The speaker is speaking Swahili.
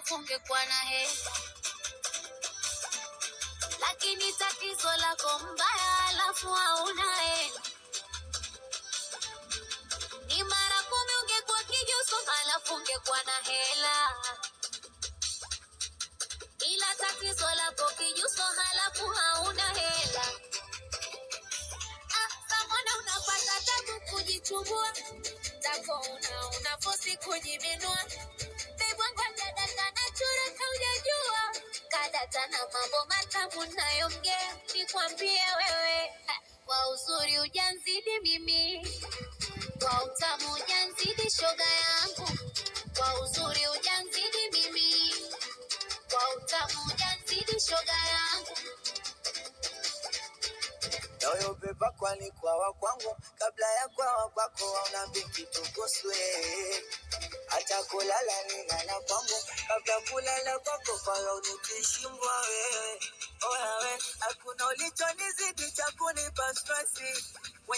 alafu ungekuwa na hela. Lakini tatizo lako mbaya alafu hauna hela. Ni mara 10 ungekuwa kijuso alafu ungekuwa na hela. Ila tatizo lako kijuso halafu hauna hela. Mbona unapata tabu kujichubua? Tako unafosi kujibinua. Bebwangu dada nachura kaujajua. Kadata na mambo matamu nayongea. Nikwambie wewe, kwa uzuri ujanzidi mimi, kwa utamu ujanzidi shoga yangu. Kwa uzuri ujanzidi mimi, kwa utamu ujanzidi shoga yangu. Nayo beba kwani kwa wakwangu, kabla ya kwa wakwako hauna binti tukoswe. Hata kulala ni nana kwangu, kabla kulala kwako kwa unitishimwa wewe. Oya we, hakuna ulichonizidi cha kunipa stresi.